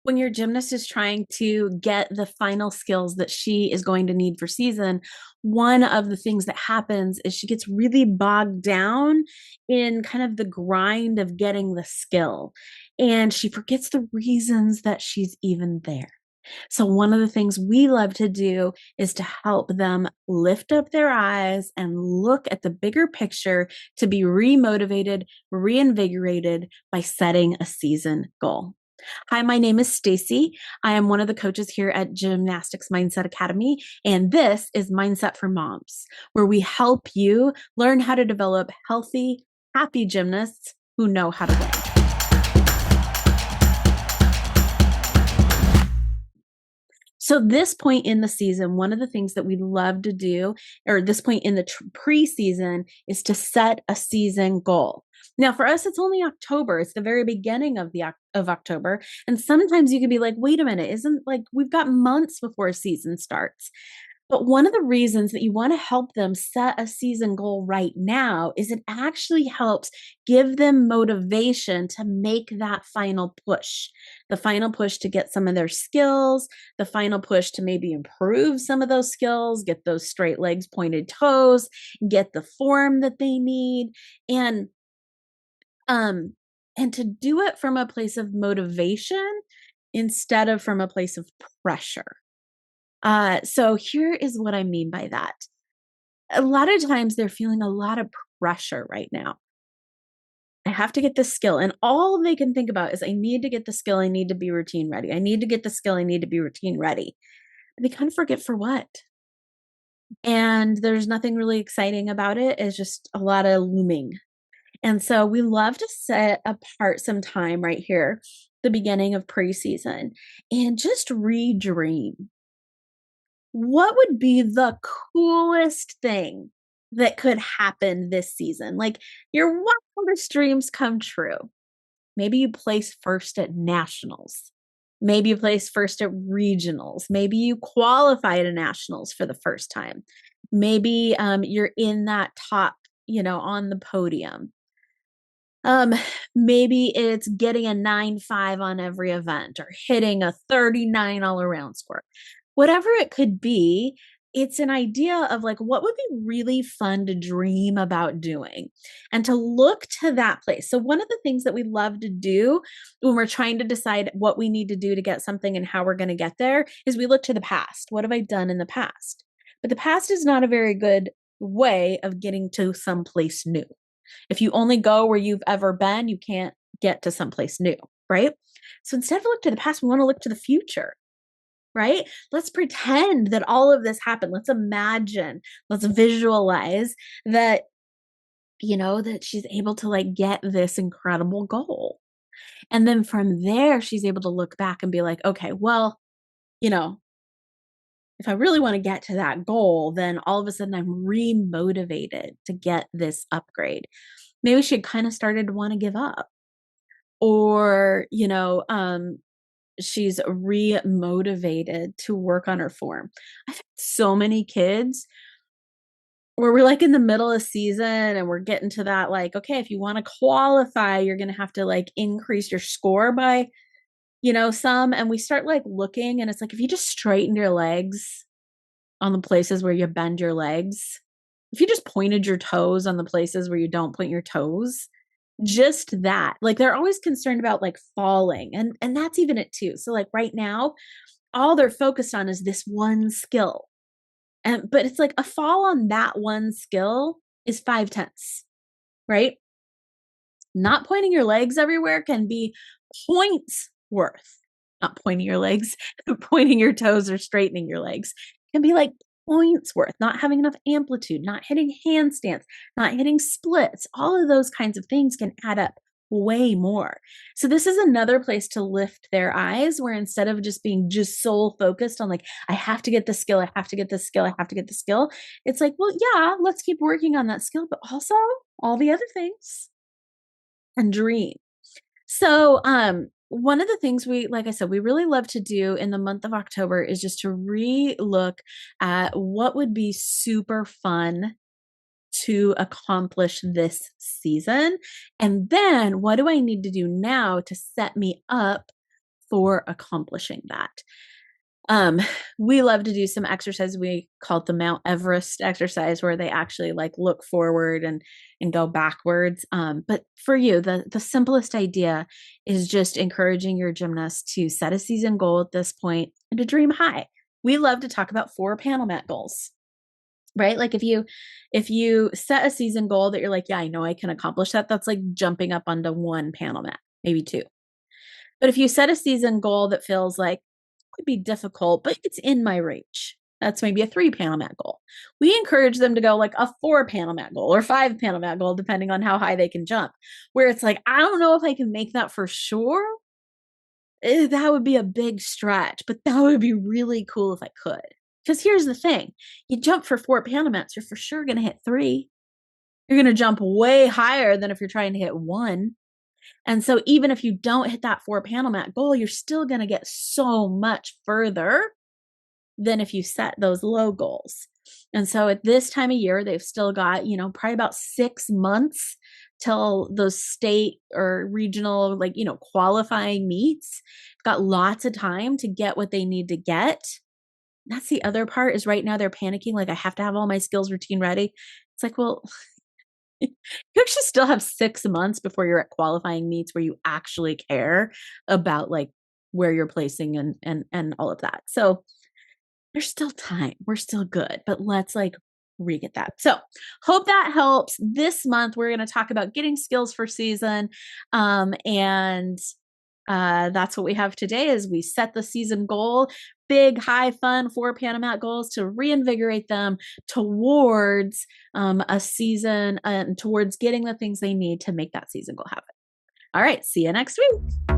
When your gymnast is trying to get the final skills that she is going to need for season, one of the things that happens is she gets really bogged down in kind of the grind of getting the skill. And she forgets the reasons that she's even there. So, one of the things we love to do is to help them lift up their eyes and look at the bigger picture to be remotivated, reinvigorated by setting a season goal. Hi, my name is Stacy. I am one of the coaches here at Gymnastics Mindset Academy, and this is Mindset for Moms, where we help you learn how to develop healthy, happy gymnasts who know how to win. So, this point in the season, one of the things that we love to do, or this point in the preseason, is to set a season goal. Now, for us, it's only October. It's the very beginning of of October, and sometimes you can be like, "Wait a minute, isn't like we've got months before season starts?" But one of the reasons that you want to help them set a season goal right now is it actually helps give them motivation to make that the final push to get some of their skills, the final push to maybe improve some of those skills, get those straight legs, pointed toes, get the form that they need. And um and to do it from a place of motivation instead of from a place of pressure. So here is what I mean by that. A lot of times they're feeling a lot of pressure right now. I have to get this skill. And all they can think about is, I need to get the skill. I need to be routine ready. I need to get the skill. I need to be routine ready. But they kind of forget for what. And there's nothing really exciting about it. It's just a lot of looming. And so we love to set apart some time right here, the beginning of preseason, and just redream. What would be the coolest thing that could happen this season? Like your wildest dreams come true. Maybe you place first at nationals. Maybe you place first at regionals. Maybe you qualify to nationals for the first time. Maybe you're in that top, on the podium. Um, Maybe it's getting a 9.5 on every event or hitting a 39 all around score. Whatever it could be, it's an idea of like what would be really fun to dream about doing and to look to that place. So, one of the things that we love to do when we're trying to decide what we need to do to get something and how we're going to get there is we look to the past. What have I done in the past? But the past is not a very good way of getting to someplace new. If you only go where you've ever been, you can't get to someplace new, right? So instead of look to the past, we want to look to the future, right? Let's pretend that all of this happened. Let's imagine, let's visualize that, that she's able to like get this incredible goal. And then from there, she's able to look back and be like, okay, well, you know, if I really want to get to that goal, then all of a sudden I'm remotivated to get this upgrade. Maybe she kind of started to want to give up, or, she's re-motivated to work on her form. I've had so many kids where we're like in the middle of season and we're getting to that, like, okay, if you want to qualify, you're going to have to like increase your score by, some. And we start like looking, and it's like, if you just straightened your legs on the places where you bend your legs, if you just pointed your toes on the places where you don't point your toes, just that. Like they're always concerned about like falling, and that's even it too. So like right now, all they're focused on is this one skill. But it's like a fall on that one skill is 5/10, right? Not pointing your legs everywhere can be points worth. Not pointing your legs, pointing your toes or straightening your legs can be like points worth. Not having enough amplitude, not hitting handstands, not hitting splits. All of those kinds of things can add up way more. So this is another place to lift their eyes, where instead of just being just sole focused on like, I have to get the skill, I have to get the skill, I have to get the skill. It's like, well, yeah, let's keep working on that skill, but also all the other things and dream. So, one of the things like I said, we really love to do in the month of October is just to re-look at what would be super fun to accomplish this season. And then what do I need to do now to set me up for accomplishing that. We love to do some exercise. We call it the Mount Everest exercise, where they actually like look forward and go backwards. But for you, the simplest idea is just encouraging your gymnast to set a season goal at this point and to dream high. We love to talk about 4 panel mat goals, right? Like if you set a season goal that you're like, yeah, I know I can accomplish that, that's like jumping up onto 1 panel mat, maybe 2. But if you set a season goal that feels like could be difficult, but it's in my reach, that's maybe a 3 panel mat goal. We encourage them to go like a 4 panel mat goal or 5 panel mat goal, depending on how high they can jump, where it's like, I don't know if I can make that for sure. That would be a big stretch, but that would be really cool if I could. Because here's the thing, you jump for 4 panel mats, you're for sure going to hit 3. You're going to jump way higher than if you're trying to hit 1. And so even if you don't hit that 4 panel mat goal, you're still going to get so much further than if you set those low goals. And so at this time of year, they've still got, probably about 6 months till those state or regional, qualifying meets. Got lots of time to get what they need to get. That's the other part, is right now they're panicking. Like, I have to have all my skills routine ready. It's like, well, you actually still have 6 months before you're at qualifying meets where you actually care about like where you're placing and all of that. So there's still time. We're still good, but let's like re-get that. So hope that helps. This month, we're going to talk about getting skills for season. And that's what we have today, is we set the season goal, big, high, fun 4 panel mat goals to reinvigorate them towards a season and towards getting the things they need to make that season goal happen. All right. See you next week.